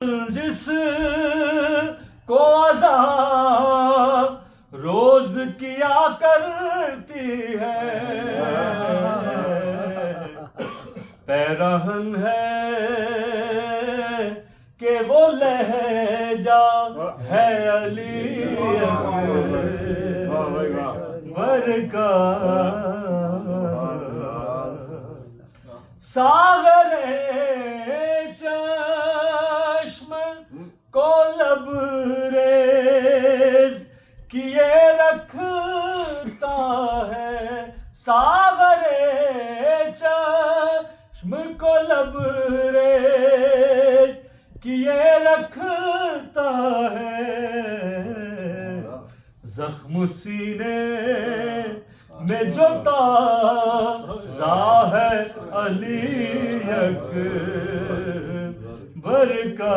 جس کو عذاب روز کیا کرتی ہے پیرہن ہے کہ وہ لہجہ ہے علی اکبر کا ساغر چشم کو لبریز کیے رکھتا ہے ساغر چشم کو لبریز کیے رکھتا ہے زخم سینے میں جو تازہ ہے علی اکبر کا